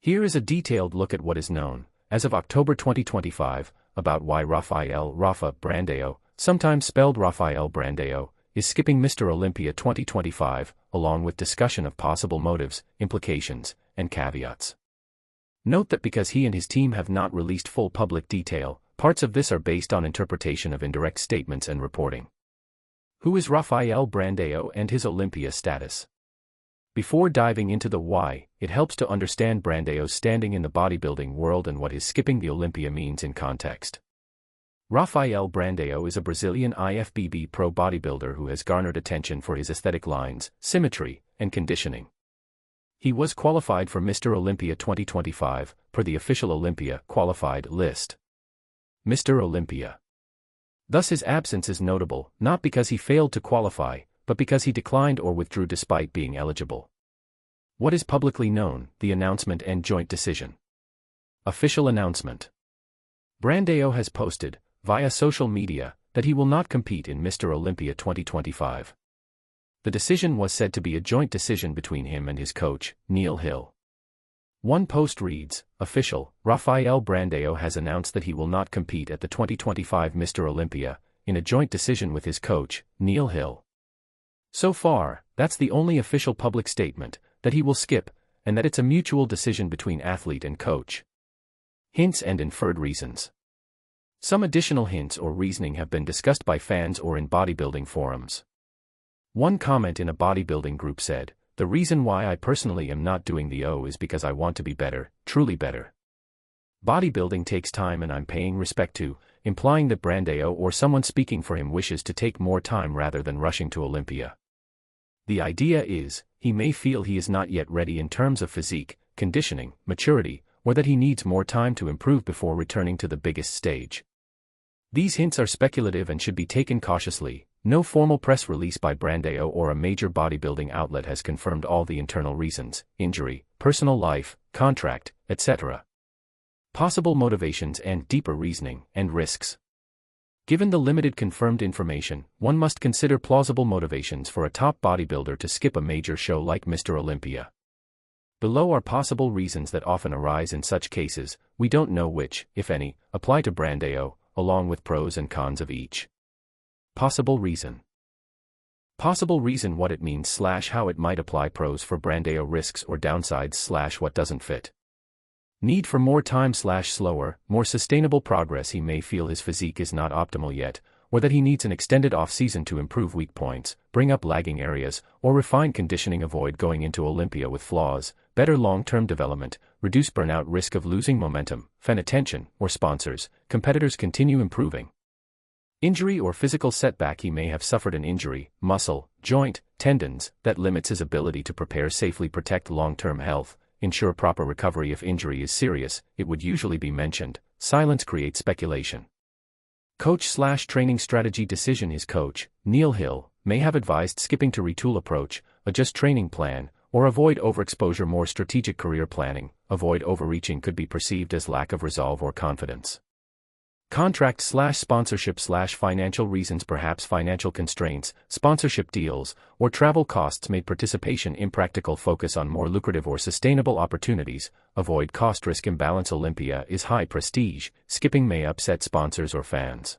Here is a detailed look at what is known, as of October 2025, about why Rafa Brandão, sometimes spelled Rafael Brandão, is skipping Mr. Olympia 2025, along with discussion of possible motives, implications, and caveats. Note that because he and his team have not released full public detail, parts of this are based on interpretation of indirect statements and reporting. Who is Rafael Brandão and his Olympia status? Before diving into the why, it helps to understand Brandão's standing in the bodybuilding world and what his skipping the Olympia means in context. Rafael Brandão is a Brazilian IFBB pro bodybuilder who has garnered attention for his aesthetic lines, symmetry, and conditioning. He was qualified for Mr. Olympia 2025, per the official Olympia qualified list. Mr. Olympia. Thus his absence is notable, not because he failed to qualify, but because he declined or withdrew despite being eligible. What is publicly known, the announcement and joint decision. Official announcement. Brandão has posted, via social media, that he will not compete in Mr. Olympia 2025. The decision was said to be a joint decision between him and his coach, Neil Hill. One post reads, official, Rafael Brandão has announced that he will not compete at the 2025 Mr. Olympia, in a joint decision with his coach, Neil Hill. So far, that's the only official public statement, that he will skip, and that it's a mutual decision between athlete and coach. Hints and inferred reasons. Some additional hints or reasoning have been discussed by fans or in bodybuilding forums. One comment in a bodybuilding group said, the reason why I personally am not doing the O is because I want to be better, truly better. Bodybuilding takes time and I'm paying respect to, implying that Brandão or someone speaking for him wishes to take more time rather than rushing to Olympia. The idea is, he may feel he is not yet ready in terms of physique, conditioning, maturity, or that he needs more time to improve before returning to the biggest stage. These hints are speculative and should be taken cautiously. No formal press release by Brandão or a major bodybuilding outlet has confirmed all the internal reasons, injury, personal life, contract, etc. Possible motivations and deeper reasoning and risks. Given the limited confirmed information, one must consider plausible motivations for a top bodybuilder to skip a major show like Mr. Olympia. Below are possible reasons that often arise in such cases. We don't know which, if any, apply to Brandão, along with pros and cons of each. Possible reason. Possible reason what it means / how it might apply pros for Brandão risks or downsides / what doesn't fit. Need for more time / slower, more sustainable progress. He may feel his physique is not optimal yet, or that he needs an extended off-season to improve weak points, bring up lagging areas, or refine conditioning. Avoid going into Olympia with flaws, better long-term development, reduce burnout risk of losing momentum, fan attention, or sponsors, competitors continue improving. Injury or physical setback. He may have suffered an injury, muscle, joint, tendons, that limits his ability to prepare safely, protect long-term health, ensure proper recovery. If injury is serious, it would usually be mentioned. Silence creates speculation. Coach / training strategy decision. His coach, Neil Hill, may have advised skipping to retool approach, adjust training plan, or avoid overexposure. More strategic career planning. Avoid overreaching could be perceived as lack of resolve or confidence. Contract / sponsorship / financial reasons. Perhaps financial constraints, sponsorship deals, or travel costs made participation impractical. Focus on more lucrative or sustainable opportunities. Avoid cost-risk imbalance. Olympia is high prestige, skipping may upset sponsors or fans.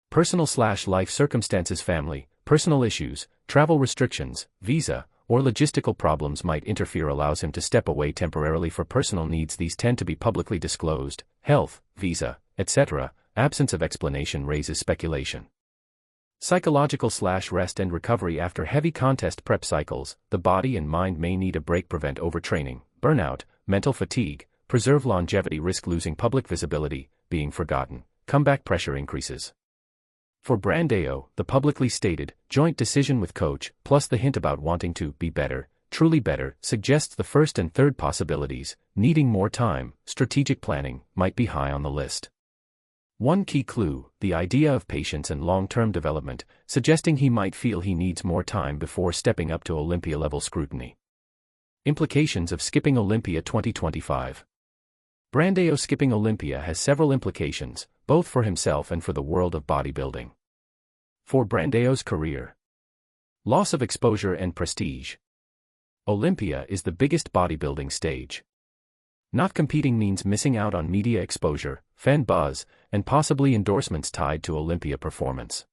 Personal / life circumstances. Family, personal issues, travel restrictions, visa, or logistical problems might interfere. Allows him to step away temporarily for personal needs. These tend to be publicly disclosed. Health, visa, etc. Absence of explanation raises speculation. Psychological / rest and recovery. After heavy contest prep cycles, the body and mind may need a break. Prevent overtraining, burnout, mental fatigue, preserve longevity. Risk losing public visibility, being forgotten, comeback pressure increases. For Brandão, the publicly stated, joint decision with coach, plus the hint about wanting to be better, truly better, suggests the first and third possibilities, needing more time, strategic planning, might be high on the list. One key clue, the idea of patience and long-term development, suggesting he might feel he needs more time before stepping up to Olympia-level scrutiny. Implications of skipping Olympia 2025. Brandão skipping Olympia has several implications, both for himself and for the world of bodybuilding. For Brandão's career. Loss of exposure and prestige. Olympia is the biggest bodybuilding stage. Not competing means missing out on media exposure, fan buzz, and possibly endorsements tied to Olympia performance.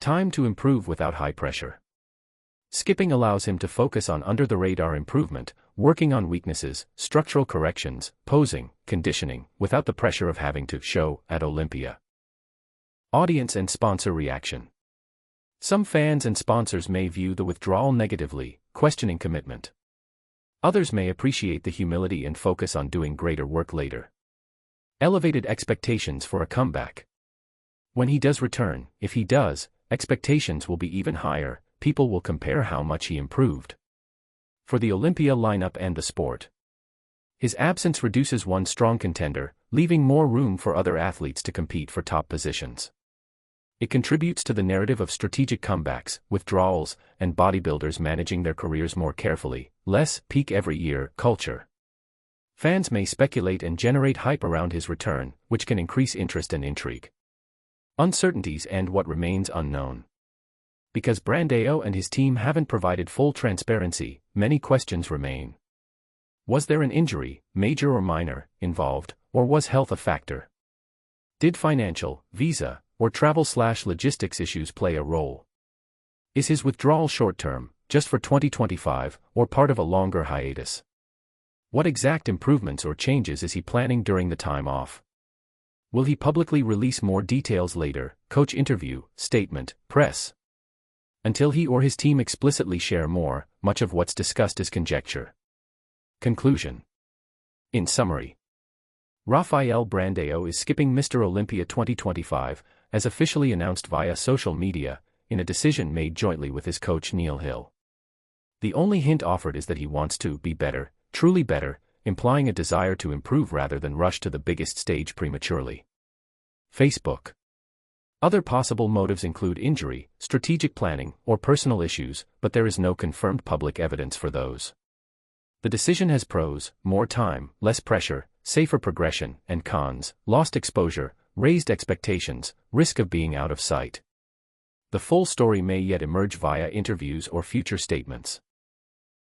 Time to improve without high pressure. Skipping allows him to focus on under-the-radar improvement, working on weaknesses, structural corrections, posing, conditioning, without the pressure of having to show at Olympia. Audience and sponsor reaction. Some fans and sponsors may view the withdrawal negatively, questioning commitment. Others may appreciate the humility and focus on doing greater work later. Elevated expectations for a comeback. When he does return, if he does, expectations will be even higher. People will compare how much he improved. For the Olympia lineup and the sport. His absence reduces one strong contender, leaving more room for other athletes to compete for top positions. It contributes to the narrative of strategic comebacks, withdrawals, and bodybuilders managing their careers more carefully, less peak every year culture. Fans may speculate and generate hype around his return, which can increase interest and intrigue. Uncertainties and what remains unknown. Because Brandão and his team haven't provided full transparency, many questions remain. Was there an injury, major or minor, involved, or was health a factor? Did financial, visa, or travel/logistics issues play a role? Is his withdrawal short-term, just for 2025, or part of a longer hiatus? What exact improvements or changes is he planning during the time off? Will he publicly release more details later, coach interview, statement, press? Until he or his team explicitly share more, much of what's discussed is conjecture. Conclusion. In summary, Rafael Brandão is skipping Mr. Olympia 2025, as officially announced via social media, in a decision made jointly with his coach Neil Hill. The only hint offered is that he wants to be better, truly better, implying a desire to improve rather than rush to the biggest stage prematurely. Facebook. Other possible motives include injury, strategic planning, or personal issues, but there is no confirmed public evidence for those. The decision has pros: more time, less pressure, safer progression, and cons: lost exposure, raised expectations, risk of being out of sight. The full story may yet emerge via interviews or future statements.